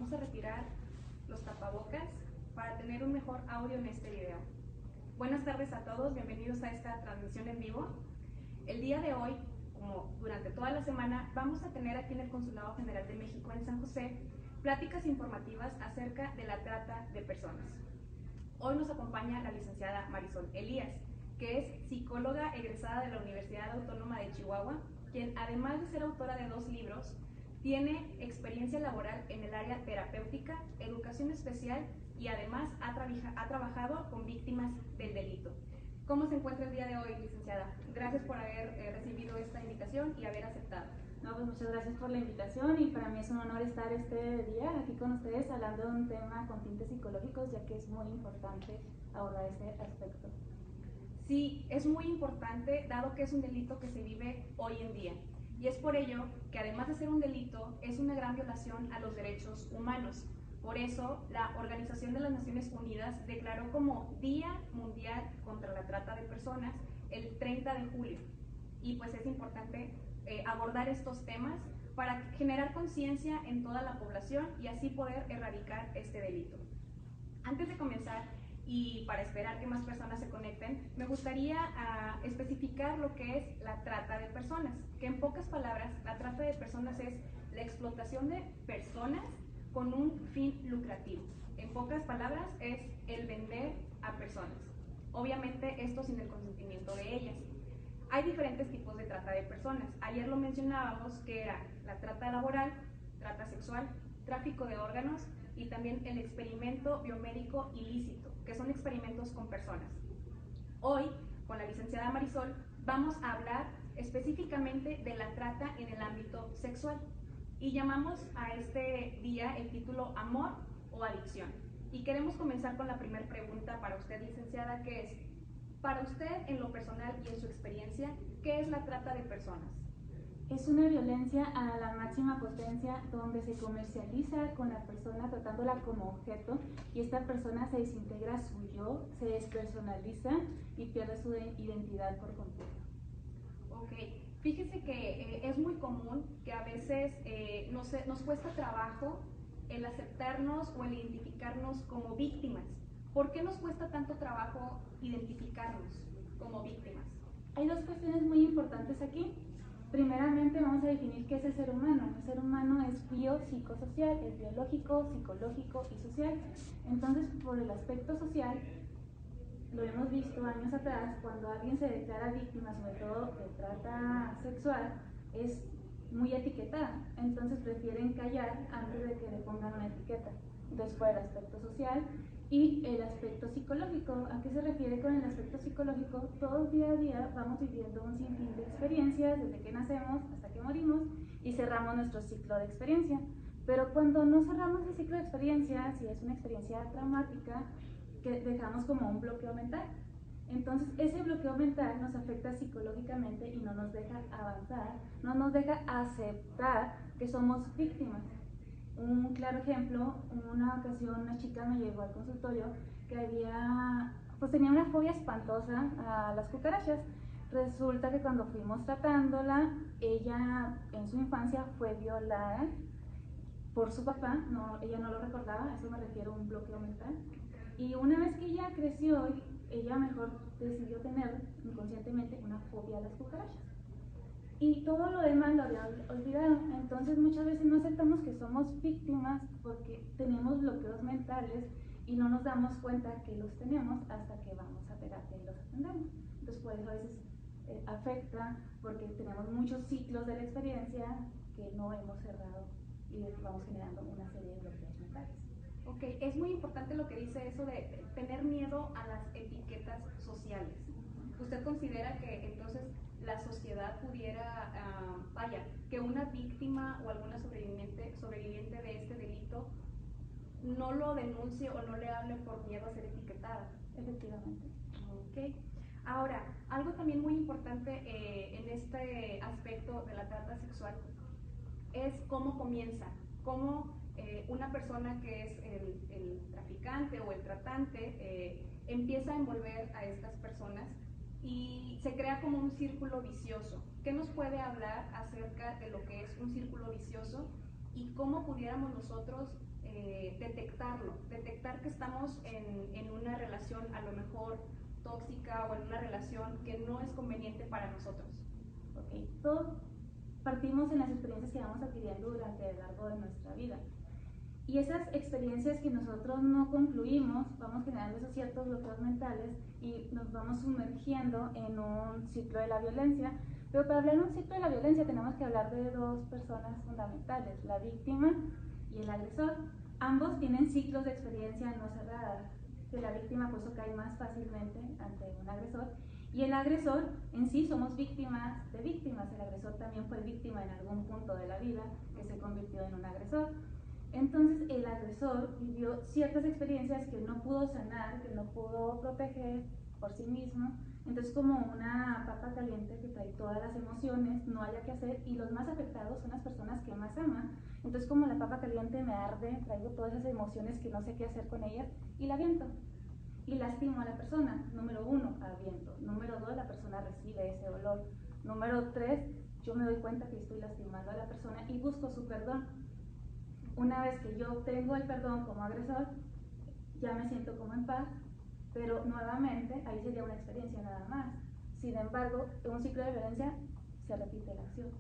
vamos a retirar los tapabocas para tener un mejor audio en este video. Buenas tardes a todos, bienvenidos a esta transmisión en vivo. El día de hoy, como durante toda la semana, vamos a tener aquí en el Consulado General de México en San José pláticas informativas acerca de la trata de personas. Hoy nos acompaña la licenciada Marisol Elías, que es psicóloga egresada de la Universidad Autónoma de Chihuahua, quien además de ser autora de 2 libros, tiene experiencia laboral en el área terapéutica, educación especial y además ha trabajado con víctimas del delito. ¿Cómo se encuentra el día de hoy, licenciada? Gracias por haber recibido esta invitación y haber aceptado. No, pues muchas gracias por la invitación y para mí es un honor estar este día aquí con ustedes hablando de un tema con tintes psicológicos, ya que es muy importante abordar ese aspecto. Sí, es muy importante dado que es un delito que se vive hoy en día. Y es por ello que además de ser un delito, es una gran violación a los derechos humanos. Por eso, la Organización de las Naciones Unidas declaró como Día Mundial contra la Trata de Personas el 30 de julio. Y pues es importante abordar estos temas para generar conciencia en toda la población y así poder erradicar este delito. Antes de comenzar, y para esperar que más personas se conecten, me gustaría especificar lo que es la trata de personas, que en pocas palabras, la trata de personas es la explotación de personas con un fin lucrativo. En pocas palabras, es el vender a personas. Obviamente, esto sin el consentimiento de ellas. Hay diferentes tipos de trata de personas. Ayer lo mencionábamos, que era la trata laboral, trata sexual, tráfico de órganos y también el experimento biomédico ilícito, que son experimentos con personas. Hoy, con la licenciada Marisol, vamos a hablar específicamente de la trata en el ámbito sexual y llamamos a este día el título Amor o Adicción. Y queremos comenzar con la primera pregunta para usted, licenciada, que es, para usted, en lo personal y en su experiencia, ¿qué es la trata de personas? Es una violencia a la máxima potencia donde se comercializa con la persona tratándola como objeto y esta persona se desintegra su yo, se despersonaliza y pierde su identidad por completo. Ok, fíjese que es muy común que a veces nos cuesta trabajo el aceptarnos o el identificarnos como víctimas. ¿Por qué nos cuesta tanto trabajo identificarnos como víctimas? Hay 2 cuestiones muy importantes aquí. Primeramente vamos a definir qué es el ser humano. El ser humano es biopsicosocial, es biológico, psicológico y social. Entonces, por el aspecto social, lo hemos visto años atrás, cuando alguien se declara víctima, sobre todo de trata sexual, es muy etiquetada. Entonces prefieren callar antes de que le pongan una etiqueta. Entonces, por el aspecto social y el aspecto psicológico. ¿A qué se refiere con el aspecto psicológico? Todos día a día vamos viviendo un sinfín de experiencias desde que nacemos hasta que morimos y cerramos nuestro ciclo de experiencia. Pero cuando no cerramos el ciclo de experiencia, si es una experiencia traumática, que dejamos como un bloqueo mental. Entonces ese bloqueo mental nos afecta psicológicamente y no nos deja avanzar, no nos deja aceptar que somos víctimas. Un claro ejemplo, una ocasión una chica me llegó al consultorio que tenía una fobia espantosa a las cucarachas. Resulta que cuando fuimos tratándola, ella en su infancia fue violada por su papá, ella no lo recordaba, a eso me refiero a un bloqueo mental. Y una vez que ella creció, ella mejor decidió tener inconscientemente una fobia a las cucarachas. Y todo lo demás lo había olvidado. Entonces muchas veces no aceptamos que somos víctimas porque tenemos bloqueos mentales y no nos damos cuenta que los tenemos hasta que vamos a terapia y los atendemos. Entonces por eso a veces afecta, porque tenemos muchos ciclos de la experiencia que no hemos cerrado y vamos generando una serie de bloqueos mentales. Ok, es muy importante lo que dice eso de tener miedo a las etiquetas sociales. ¿Usted considera que entonces la sociedad pudiera, que una víctima o alguna sobreviviente de este delito no lo denuncie o no le hable por miedo a ser etiquetada? Efectivamente. Ok. Ahora, algo también muy importante en este aspecto de la trata sexual es cómo comienza, cómo una persona que es el traficante o el tratante empieza a envolver a estas personas y se crea como un círculo vicioso. ¿Qué nos puede hablar acerca de lo que es un círculo vicioso y cómo pudiéramos nosotros detectar que estamos en una relación a lo mejor tóxica o en una relación que no es conveniente para nosotros. Ok, todos partimos en las experiencias que vamos adquiriendo durante el largo de nuestra vida. Y esas experiencias que nosotros no concluimos, vamos generando esos ciertos bloqueos mentales y nos vamos sumergiendo en un ciclo de la violencia. Pero para hablar de un ciclo de la violencia tenemos que hablar de dos personas fundamentales, la víctima y el agresor. Ambos tienen ciclos de experiencia no cerradas, que la víctima por eso cae más fácilmente ante un agresor. Y el agresor, en sí somos víctimas de víctimas. El agresor también fue víctima en algún punto de la vida que se convirtió en un agresor. Entonces el agresor vivió ciertas experiencias que no pudo sanar, que no pudo proteger por sí mismo. Entonces como una papa caliente que trae todas las emociones, no haya que hacer, y los más afectados son las personas que más aman. Entonces como la papa caliente me arde, traigo todas esas emociones que no sé qué hacer con ellas y la aviento. Y lastimo a la persona. Número 1, aviento. Número 2, la persona recibe ese dolor. Número 3, yo me doy cuenta que estoy lastimando a la persona y busco su perdón. Una vez que yo obtengo el perdón como agresor, ya me siento como en paz, pero nuevamente ahí sería una experiencia nada más. Sin embargo, en un ciclo de violencia se repite la acción.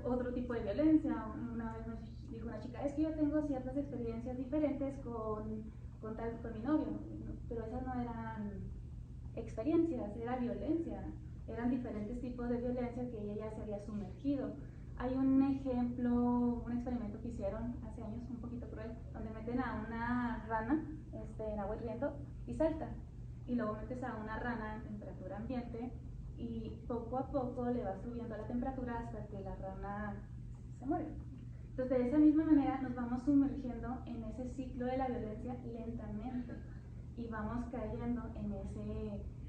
Otro tipo de violencia, una vez me dijo una chica, es que yo tengo ciertas experiencias diferentes con mi novio, pero esas no eran experiencias, era violencia, eran diferentes tipos de violencia que ella ya se había sumergido. Hay un ejemplo, un experimento que hicieron hace años, un poquito cruel, donde meten a una rana en agua hirviendo y salta, y luego metes a una rana en temperatura ambiente y poco a poco le va subiendo la temperatura hasta que la rana se muere. Entonces de esa misma manera nos vamos sumergiendo en ese ciclo de la violencia lentamente y vamos cayendo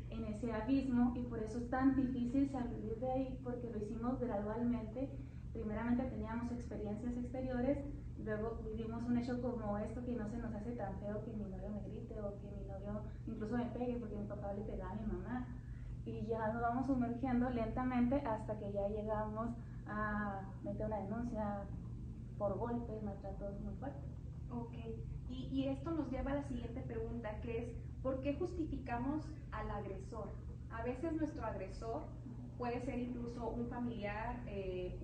en ese abismo, y por eso es tan difícil salir de ahí, porque lo hicimos gradualmente. Primeramente teníamos experiencias exteriores, luego vivimos un hecho como esto que no se nos hace tan feo que mi novio me grite o que mi novio incluso me pegue, porque mi papá le pegaba a mi mamá, y ya nos vamos sumergiendo lentamente hasta que ya llegamos a meter una denuncia por golpes, maltratos muy fuertes. Ok, y esto nos lleva a la siguiente pregunta, que es, ¿por qué justificamos al agresor? A veces nuestro agresor puede ser incluso un familiar,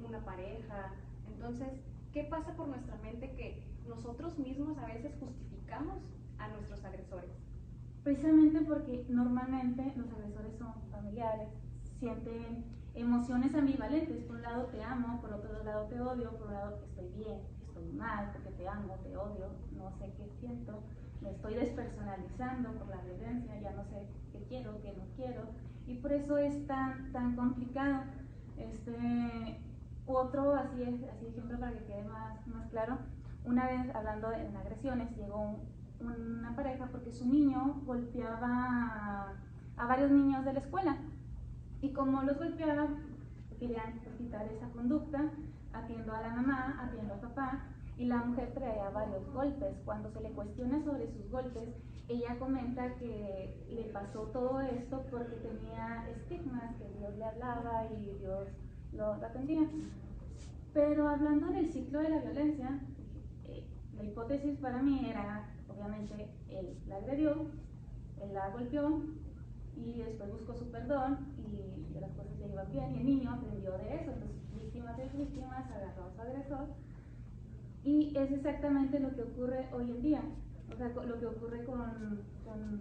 una pareja. Entonces, ¿qué pasa por nuestra mente que nosotros mismos a veces justificamos a nuestros agresores? Precisamente porque normalmente los agresores son familiares, sienten emociones ambivalentes. Por un lado te amo, por otro lado te odio, por un lado estoy bien, estoy mal, porque te amo, te odio, no sé qué siento, me estoy despersonalizando por la violencia, ya no sé qué quiero, qué no quiero, y por eso es tan complicado. Otro así ejemplo para que quede más claro, una vez hablando en agresiones, llegó una pareja porque su niño golpeaba a varios niños de la escuela, y como los golpeaba querían quitar esa conducta, atiendo a la mamá, atiendo al papá, y la mujer traía varios golpes. Cuando se le cuestiona sobre sus golpes, ella comenta que le pasó todo esto porque tenía estigmas, que Dios le hablaba y Dios lo atendía. Pero hablando del ciclo de la violencia, la hipótesis para mí era, obviamente, él la agredió, él la golpeó, y después buscó su perdón y las cosas ya iban bien, y el niño aprendió de eso. Entonces, víctimas, agarró a su agresor, y es exactamente lo que ocurre hoy en día. O sea, lo que ocurre con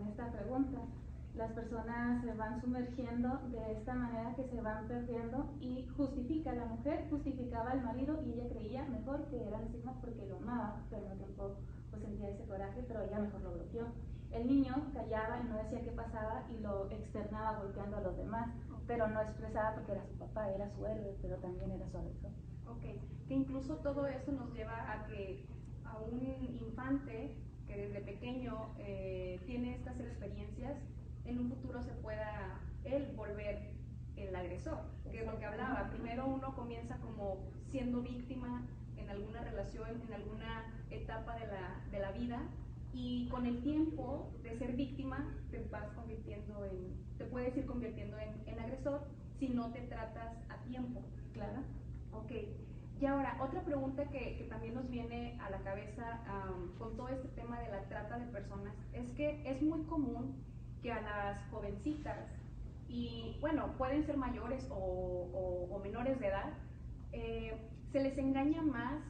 esta pregunta. Las personas se van sumergiendo de esta manera, que se van perdiendo, y la mujer justificaba al marido y ella creía mejor que eran estigmas porque lo amaba, pero al mismo tiempo pues sentía ese coraje, pero ella mejor lo bloqueó. El niño callaba y no decía qué pasaba y lo externaba golpeando a los demás, pero no expresaba porque era su papá, era su héroe, pero también era su agresor. Ok, que incluso todo eso nos lleva a que a un infante que desde pequeño tiene estas experiencias, en un futuro se pueda él volver el agresor, que es lo que hablaba. Primero uno comienza como siendo víctima en alguna relación, en alguna etapa de la vida, y con el tiempo de ser víctima te puedes ir convirtiendo en agresor si no te tratas a tiempo. Claro. Ok, Y ahora, otra pregunta que también nos viene a la cabeza con todo este tema de la trata de personas es que es muy común que a las jovencitas, y bueno, pueden ser mayores o menores de edad, se les engaña más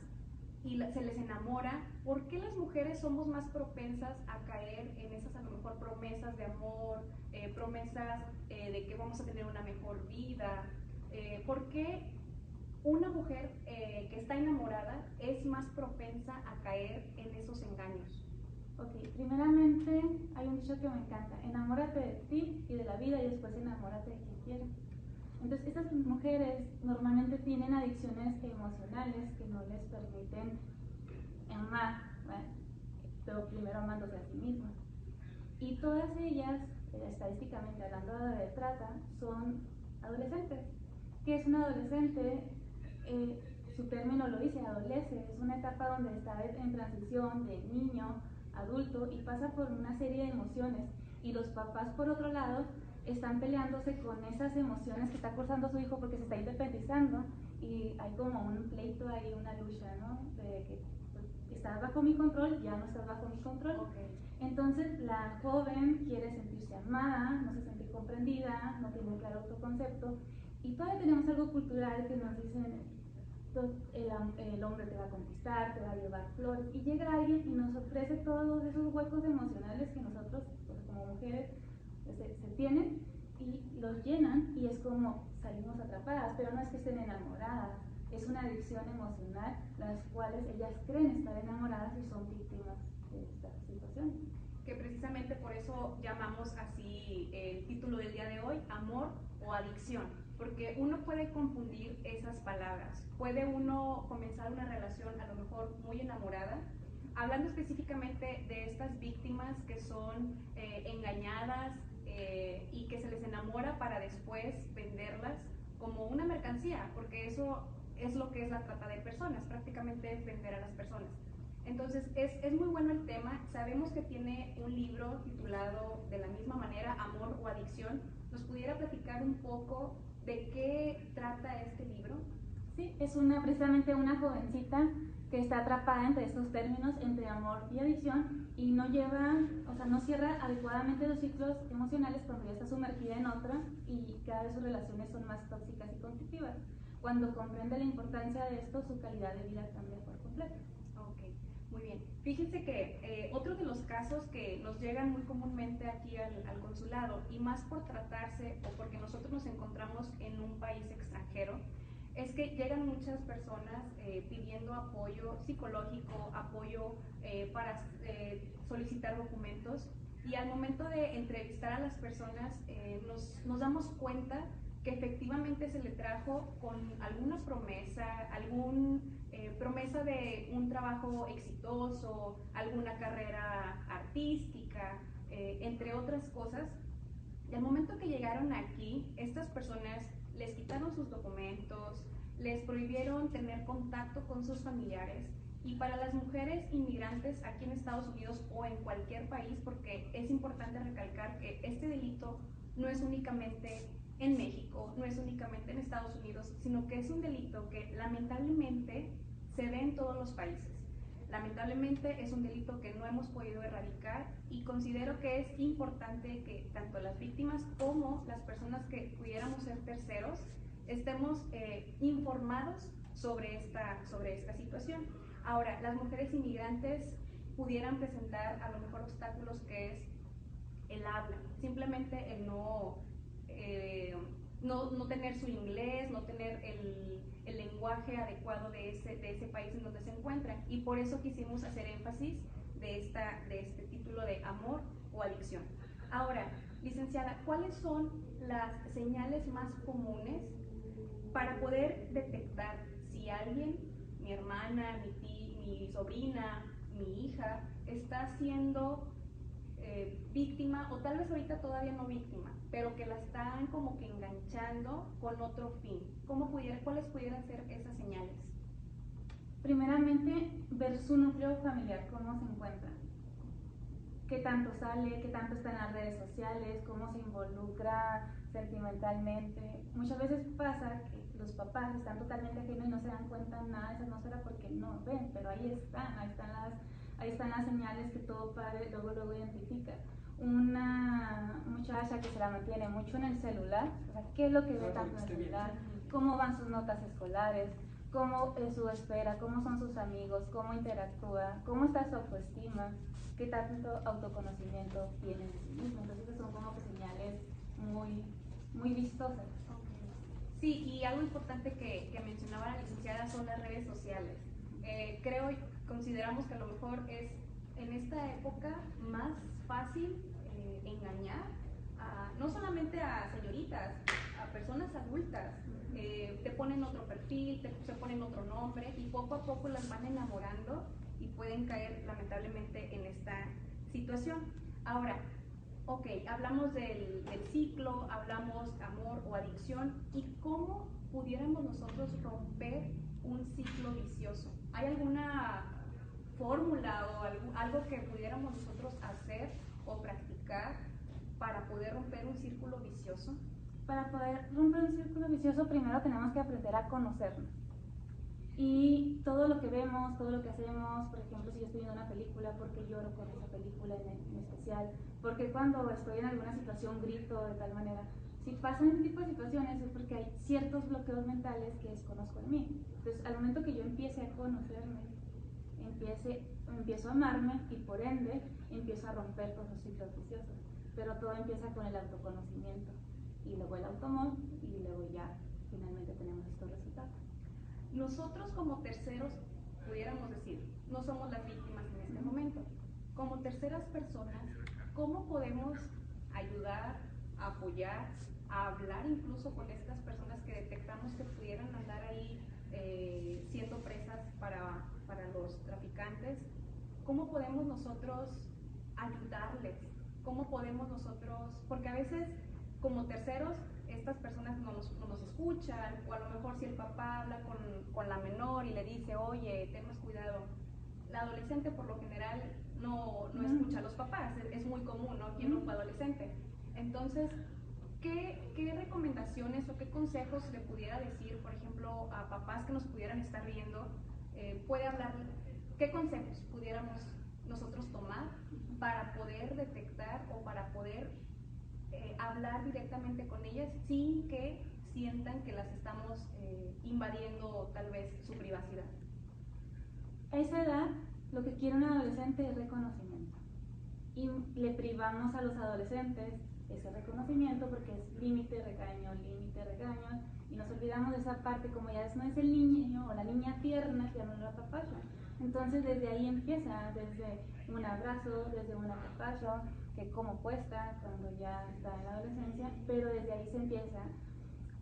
y se les enamora. ¿Por qué las mujeres somos más propensas a caer en esas a lo mejor promesas de amor, promesas de que vamos a tener una mejor vida? ¿Por qué una mujer que está enamorada es más propensa a caer en esos engaños? Ok, primeramente hay un dicho que me encanta: enamórate de ti y de la vida y después enamórate de quien quieras. Entonces estas mujeres normalmente tienen adicciones emocionales que no les permiten amar, ¿verdad? Pero primero amándose a sí mismas. Y todas ellas, estadísticamente hablando de trata, son adolescentes. ¿Qué es un adolescente? Su término lo dice, adolece, es una etapa donde está en transición de niño, adulto, y pasa por una serie de emociones. Y los papás, por otro lado, están peleándose con esas emociones que está cursando su hijo porque se está independizando, y hay como un pleito ahí, una lucha, ¿no? De que pues, estás bajo mi control, ya no estás bajo mi control. Okay. Entonces la joven quiere sentirse amada, no se siente comprendida, no tiene un claro autoconcepto, y todavía tenemos algo cultural que nos dicen: el hombre te va a conquistar, te va a llevar flores, y llega alguien y nos ofrece todos esos huecos emocionales que nosotros, pues, como mujeres, se tienen, y los llenan, y es como salimos atrapadas. Pero no es que estén enamoradas, es una adicción emocional, las cuales ellas creen estar enamoradas y son víctimas de esta situación. Que precisamente por eso llamamos así el título del día de hoy, amor o adicción, porque uno puede confundir esas palabras. Puede uno comenzar una relación a lo mejor muy enamorada, hablando específicamente de estas víctimas que son engañadas y que se les enamora para después venderlas como una mercancía, porque eso es lo que es la trata de personas, prácticamente es vender a las personas. Entonces es muy bueno el tema. Sabemos que tiene un libro titulado de la misma manera, Amor o Adicción. ¿Nos pudiera platicar un poco de qué trata este libro? Sí, es precisamente una jovencita que está atrapada entre estos términos, entre amor y adicción, y no cierra adecuadamente los ciclos emocionales cuando ya está sumergida en otra, y cada vez sus relaciones son más tóxicas y conflictivas. Cuando comprende la importancia de esto, su calidad de vida cambia por completo. Muy bien. Fíjense que otro de los casos que nos llegan muy comúnmente aquí al consulado, y más por tratarse o porque nosotros nos encontramos en un país extranjero, es que llegan muchas personas pidiendo apoyo psicológico, apoyo para solicitar documentos, y al momento de entrevistar a las personas nos damos cuenta que efectivamente se le trajo con alguna promesa, promesa de un trabajo exitoso, alguna carrera artística, entre otras cosas. Y al momento que llegaron aquí, estas personas les quitaron sus documentos, les prohibieron tener contacto con sus familiares. Y para las mujeres inmigrantes aquí en Estados Unidos o en cualquier país, porque es importante recalcar que este delito no es únicamente en México, no es únicamente en Estados Unidos, sino que es un delito que lamentablemente se ve en todos los países. Lamentablemente es un delito que no hemos podido erradicar, y considero que es importante que tanto las víctimas como las personas que pudiéramos ser terceros estemos informados sobre esta situación. Ahora, las mujeres inmigrantes pudieran presentar a lo mejor obstáculos, que es el habla, simplemente el no tener su inglés, no tener el lenguaje adecuado de ese país en donde se encuentran, y por eso quisimos hacer énfasis de este título de amor o adicción. Ahora, licenciada, ¿cuáles son las señales más comunes para poder detectar si alguien, mi hermana, mi sobrina, mi hija, está siendo víctima, o tal vez ahorita todavía no víctima, pero que la están como que enganchando con otro fin? ¿Cuáles pudieran ser esas señales? Primeramente, ver su núcleo familiar, cómo se encuentra. qué tanto sale, qué tanto está en las redes sociales, cómo se involucra sentimentalmente. Muchas veces pasa que los papás están totalmente ajenos y no se dan cuenta nada de esa atmósfera porque no ven, pero ahí están las señales que todo padre luego identifica. Una muchacha que se la mantiene mucho en el celular, o sea, ¿qué es lo que ve tanto en el celular? ¿Cómo van sus notas escolares? ¿Cómo es su espera? ¿Cómo son sus amigos? ¿Cómo interactúa? ¿Cómo está su autoestima? ¿Qué tanto autoconocimiento tiene de sí mismo? Entonces son como que señales muy vistosas. Sí, y algo importante que mencionaba la licenciada son las redes sociales. Consideramos que a lo mejor es en esta época más fácil engañar no solamente a señoritas, a personas adultas. Te ponen otro perfil, se ponen otro nombre y poco a poco las van enamorando y pueden caer lamentablemente en esta situación. Ahora, ok, hablamos del ciclo, hablamos amor o adicción, y cómo pudiéramos nosotros romper un ciclo vicioso. ¿Hay alguna fórmula o algo que pudiéramos nosotros hacer o practicar para poder romper un círculo vicioso? Para poder romper un círculo vicioso, primero tenemos que aprender a conocernos. Y todo lo que vemos, todo lo que hacemos, por ejemplo, si yo estoy viendo una película, ¿por qué lloro con esa película en especial? Porque cuando estoy en alguna situación grito de tal manera. Si pasan ese tipo de situaciones es porque hay ciertos bloqueos mentales que desconozco de mí. Entonces, al momento que yo empiece a conocerme, empiezo a amarme y por ende empiezo a romper todos los ciclos viciosos. Pero todo empieza con el autoconocimiento y luego el automor y luego ya finalmente tenemos estos resultados. Nosotros como terceros, pudiéramos decir, no somos las víctimas en este momento. Como terceras personas, ¿cómo podemos ayudar, apoyar, a hablar incluso con estas personas que detectamos que pudieran andar ahí siendo presas para los traficantes? ¿Cómo podemos nosotros ayudarles? ¿Cómo podemos nosotros, porque a veces como terceros estas personas no nos escuchan, o a lo mejor si el papá habla con la menor y le dice, oye, ten más cuidado, la adolescente por lo general no escucha a los papás, es muy común, ¿no? ¿Quién no fue adolescente? Entonces, ¿qué recomendaciones o qué consejos le pudiera decir, por ejemplo, a papás que nos pudieran estar viendo? Puede hablar, ¿qué consejos pudiéramos nosotros tomar para poder detectar o para poder hablar directamente con ellas sin que sientan que las estamos invadiendo tal vez su privacidad? A esa edad, lo que quiere un adolescente es reconocimiento. Y le privamos a los adolescentes ese reconocimiento porque es límite, regaño, y nos olvidamos de esa parte, como ya no es el niño o la niña tierna que ya no la apapacha. Entonces desde ahí empieza, desde un abrazo, desde un apapacho, que como cuesta cuando ya está en la adolescencia, pero desde ahí se empieza.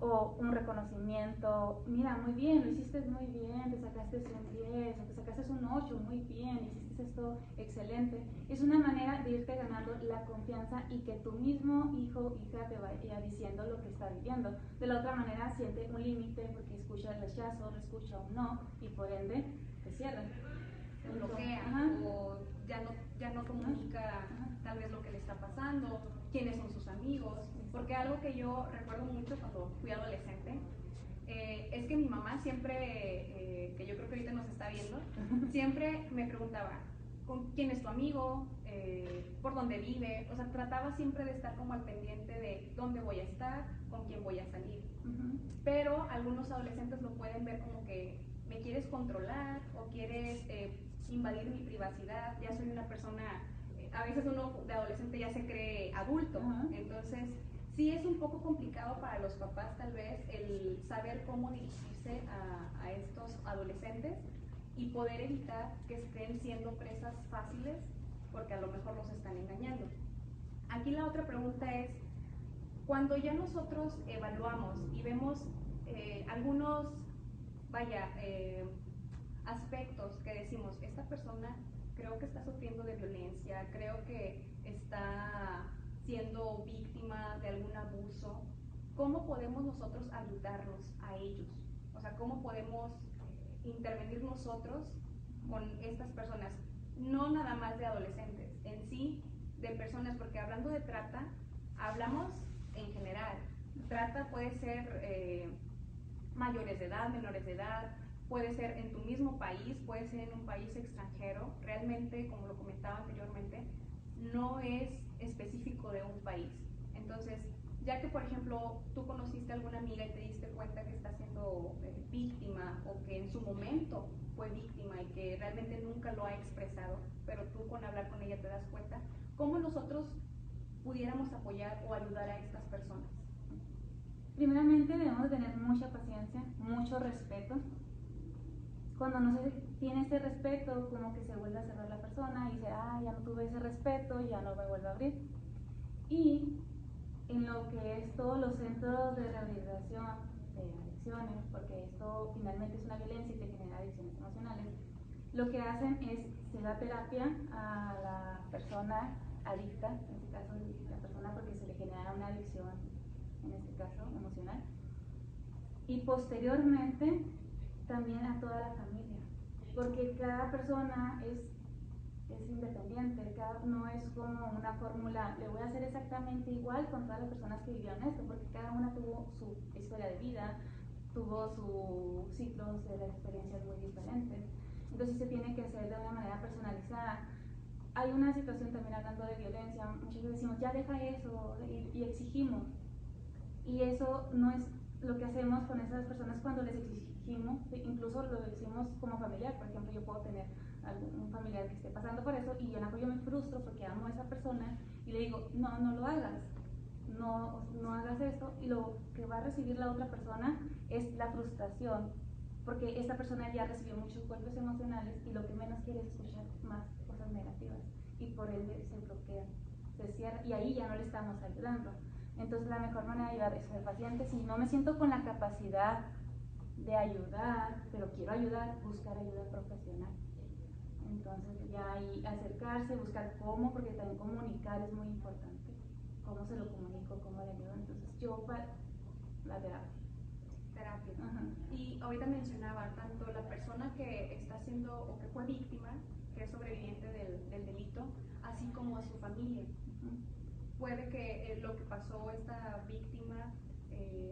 O un reconocimiento, mira, muy bien, lo hiciste muy bien, te sacaste un 10, o te sacaste un 8, muy bien, hiciste esto excelente. Es una manera de irte ganando la confianza y que tu mismo hijo o hija te vaya diciendo lo que está viviendo. De la otra manera siente un límite porque escucha el rechazo, lo escucha un no y por ende te cierran. Se bloquea o ya no comunica tal vez lo que le está pasando, quiénes son sus amigos, porque algo que yo recuerdo mucho cuando fui adolescente es que mi mamá siempre, que yo creo que ahorita nos está viendo, siempre me preguntaba con quién es tu amigo, por dónde vive, o sea, trataba siempre de estar como al pendiente de dónde voy a estar, con quién voy a salir. Pero algunos adolescentes lo pueden ver como que me quieres controlar o quieres invadir mi privacidad, ya soy una persona, a veces uno de adolescente ya se cree adulto, entonces sí es un poco complicado para los papás tal vez el saber cómo dirigirse a estos adolescentes y poder evitar que estén siendo presas fáciles porque a lo mejor los están engañando. Aquí la otra pregunta es, cuando ya nosotros evaluamos y vemos algunos, aspectos que decimos, esta persona creo que está sufriendo de violencia, creo que está siendo víctima de algún abuso, ¿cómo podemos nosotros ayudarlos a ellos? O sea, ¿cómo podemos intervenir nosotros con estas personas? No nada más de adolescentes, en sí de personas, porque hablando de trata, hablamos en general. Trata puede ser mayores de edad, menores de edad, puede ser en tu mismo país, puede ser en un país extranjero. Realmente, como lo comentaba anteriormente, no es específico de un país. Entonces, ya que por ejemplo tú conociste a alguna amiga y te diste cuenta que está siendo víctima o que en su momento fue víctima y que realmente nunca lo ha expresado, pero tú con hablar con ella te das cuenta, ¿cómo nosotros pudiéramos apoyar o ayudar a estas personas? Primeramente debemos tener mucha paciencia, mucho respeto. Cuando no se tiene ese respeto, como que se vuelve a cerrar la persona y dice, ya no tuve ese respeto, ya no me vuelvo a abrir. Y en lo que es todos los centros de rehabilitación de adicciones, porque esto finalmente es una violencia y te genera adicciones emocionales, lo que hacen es, se da terapia a la persona adicta, en este caso la persona porque se le genera una adicción, en este caso emocional, y posteriormente también a toda la familia, porque cada persona es independiente, no es como una fórmula, le voy a hacer exactamente igual con todas las personas que vivieron esto, porque cada una tuvo su historia de vida, tuvo sus ciclos de las experiencias muy diferentes, entonces se tiene que hacer de una manera personalizada. Hay una situación también hablando de violencia, muchas veces decimos, ya deja eso, y exigimos, y eso no es lo que hacemos con esas personas cuando les exigimos, incluso lo decimos como familiar. Por ejemplo, yo puedo tener un familiar que esté pasando por eso y yo me frustro porque amo a esa persona y le digo, no lo hagas, no hagas esto, y lo que va a recibir la otra persona es la frustración, porque esta persona ya recibió muchos golpes emocionales y lo que menos quiere es escuchar más cosas negativas y por ende se bloquea, se cierra y ahí ya no le estamos ayudando. Entonces la mejor manera de ayudar es ser paciente. Si no me siento con la capacidad de ayudar, pero quiero ayudar, buscar ayuda profesional. Entonces ya ahí acercarse, buscar cómo, porque también comunicar es muy importante. Cómo se lo comunico, cómo le ayudo. Entonces yo para la terapia. Y ahorita mencionaba tanto la persona que está siendo o que fue víctima, que es sobreviviente del delito, así como a su familia. Puede que lo que pasó esta víctima,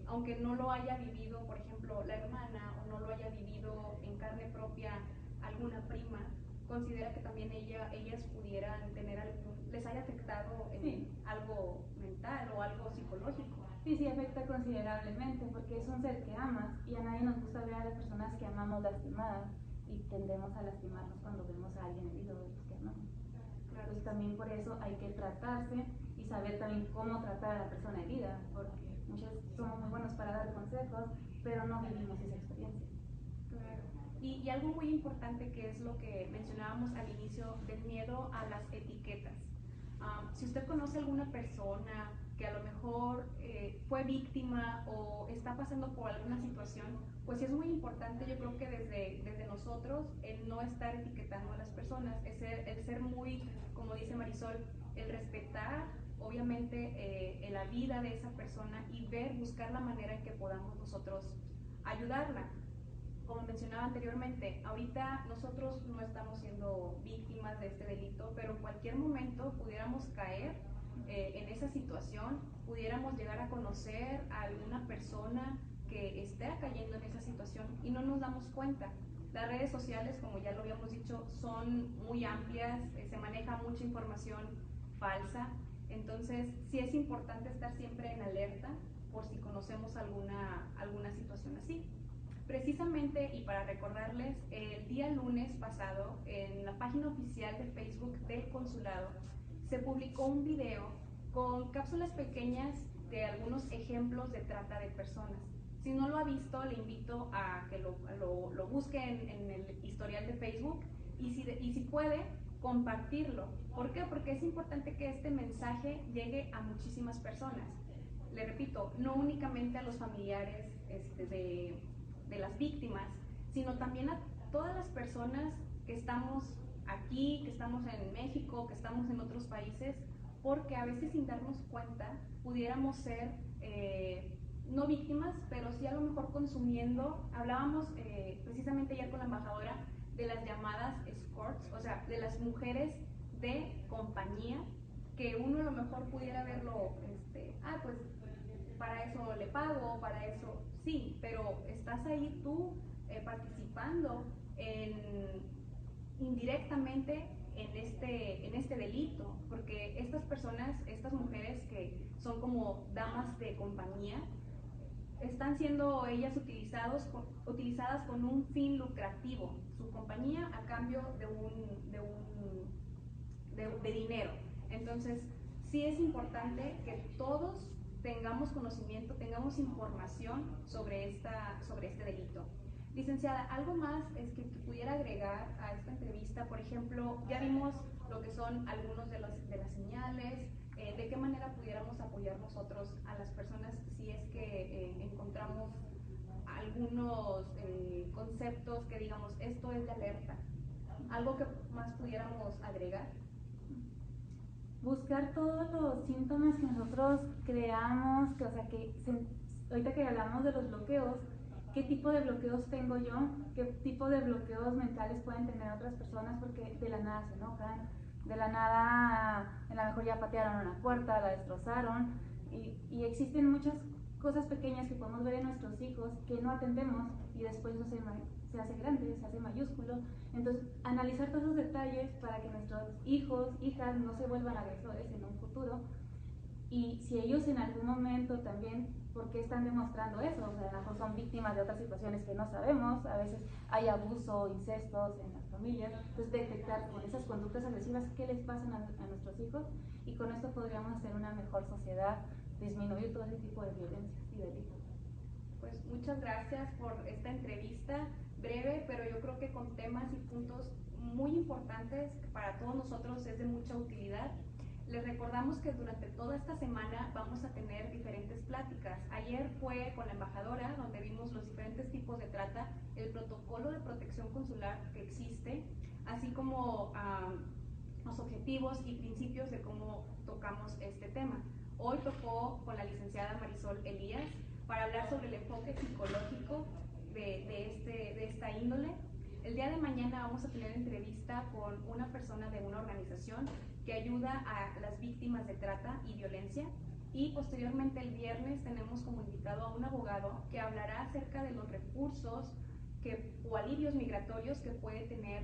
aunque no lo haya vivido, por ejemplo, la hermana, o no lo haya vivido en carne propia alguna prima, considera que también ellas pudieran tener les haya afectado en algo mental o algo psicológico. Sí, afecta considerablemente, porque es un ser que amas y a nadie nos gusta ver a las personas que amamos lastimadas y tendemos a lastimarnos cuando vemos a alguien herido de los que amamos. Claro. Pues también por eso hay que tratarse y saber también cómo tratar a la persona herida, porque muchas somos muy buenos para dar consejos, pero no vivimos esa experiencia. Claro. Y algo muy importante que es lo que mencionábamos al inicio del miedo a las etiquetas. Si usted conoce a alguna persona que a lo mejor fue víctima o está pasando por alguna situación, pues es muy importante, yo creo que desde nosotros, el no estar etiquetando a las personas, el ser muy, como dice Marisol, el respetar obviamente la vida de esa persona y buscar la manera en que podamos nosotros ayudarla. Como mencionaba anteriormente, ahorita nosotros no estamos siendo víctimas de este delito, pero en cualquier momento pudiéramos caer en esa situación, pudiéramos llegar a conocer a alguna persona que esté cayendo en esa situación y no nos damos cuenta. Las redes sociales, como ya lo habíamos dicho, son muy amplias, se maneja mucha información falsa, entonces sí es importante estar siempre en alerta por si conocemos alguna situación así. Precisamente, y para recordarles, el día lunes pasado, en la página oficial de Facebook del consulado, se publicó un video con cápsulas pequeñas de algunos ejemplos de trata de personas. Si no lo ha visto, le invito a que lo busque en el historial de Facebook y si puede, compartirlo. ¿Por qué? Porque es importante que este mensaje llegue a muchísimas personas. Le repito, no únicamente a los familiares de las víctimas, sino también a todas las personas que estamos aquí, que estamos en México, que estamos en otros países, porque a veces sin darnos cuenta pudiéramos ser no víctimas, pero sí a lo mejor consumiendo. Hablábamos precisamente ayer con la embajadora de las llamadas escorts, o sea, de las mujeres de compañía, que uno a lo mejor pudiera verlo, pues para eso le pago, para eso sí, pero estás ahí tú participando indirectamente en este delito, porque estas personas, estas mujeres que son como damas de compañía, están siendo ellas utilizadas con un fin lucrativo, su compañía a cambio de dinero. Entonces, sí es importante que todos tengamos conocimiento, tengamos información sobre este delito. Licenciada, ¿algo más es que pudiera agregar a esta entrevista? Por ejemplo, ya vimos lo que son algunos de las señales, de qué manera pudiéramos apoyar nosotros a las personas si es que encontramos algunos conceptos que digamos, esto es de alerta. ¿Algo que más pudiéramos agregar? Buscar todos los síntomas que nosotros creamos, ahorita que hablamos de los bloqueos, qué tipo de bloqueos tengo yo, qué tipo de bloqueos mentales pueden tener otras personas, porque de la nada se enojan, de la nada a lo mejor ya patearon una puerta, la destrozaron, y existen muchas cosas pequeñas que podemos ver en nuestros hijos que no atendemos y después eso se hace grande, se hace mayúsculo. Entonces, analizar todos esos detalles para que nuestros hijos, hijas no se vuelvan agresores en un futuro. Y si ellos en algún momento también, ¿por qué están demostrando eso? O sea, a lo mejor son víctimas de otras situaciones que no sabemos, a veces hay abuso, incestos en las familias, entonces detectar con esas conductas agresivas qué les pasan a nuestros hijos, y con esto podríamos hacer una mejor sociedad, disminuir todo ese tipo de violencias y delitos. Pues muchas gracias por esta entrevista breve, pero yo creo que con temas y puntos muy importantes que para todos nosotros es de mucha utilidad. Les recordamos que durante toda esta semana vamos a tener diferentes pláticas. Ayer fue con la embajadora, donde vimos los diferentes tipos de trata, el protocolo de protección consular que existe, así como los objetivos y principios de cómo tocamos este tema. Hoy tocó con la licenciada Marisol Elías para hablar sobre el enfoque psicológico de esta índole. El día de mañana vamos a tener entrevista con una persona de una organización que ayuda a las víctimas de trata y violencia, y posteriormente el viernes tenemos como invitado a un abogado que hablará acerca de los recursos o alivios migratorios que puede tener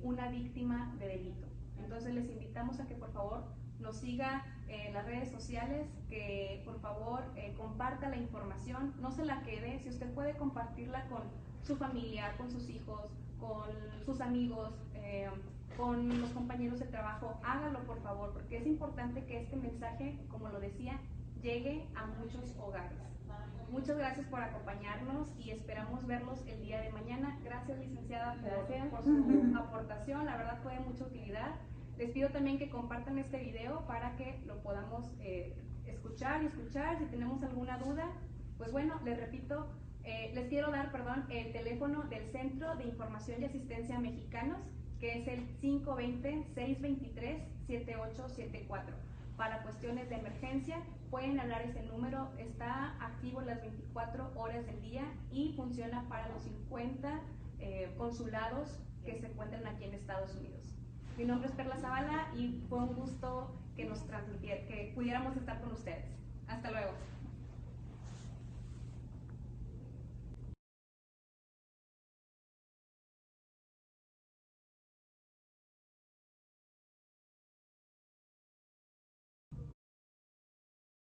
una víctima de delito. Entonces les invitamos a que por favor nos siga en las redes sociales, que por favor comparta la información, no se la quede. Si usted puede compartirla con su familia, con sus hijos, con sus amigos, con los compañeros de trabajo, hágalo por favor, porque es importante que este mensaje, como lo decía, llegue a muchos hogares. Muchas gracias por acompañarnos y esperamos verlos el día de mañana. Gracias, licenciada, por su aportación, la verdad fue de mucha utilidad. Les pido también que compartan este video para que lo podamos escuchar. Si tenemos alguna duda, pues bueno, les repito, les quiero dar, el teléfono del Centro de Información y Asistencia Mexicanos, que es el 520-623-7874. Para cuestiones de emergencia, pueden hablar ese número, está activo las 24 horas del día y funciona para los 50 consulados que se encuentran aquí en Estados Unidos. Mi nombre es Perla Zavala y fue un gusto que nos transmitiera, que pudiéramos estar con ustedes. Hasta luego.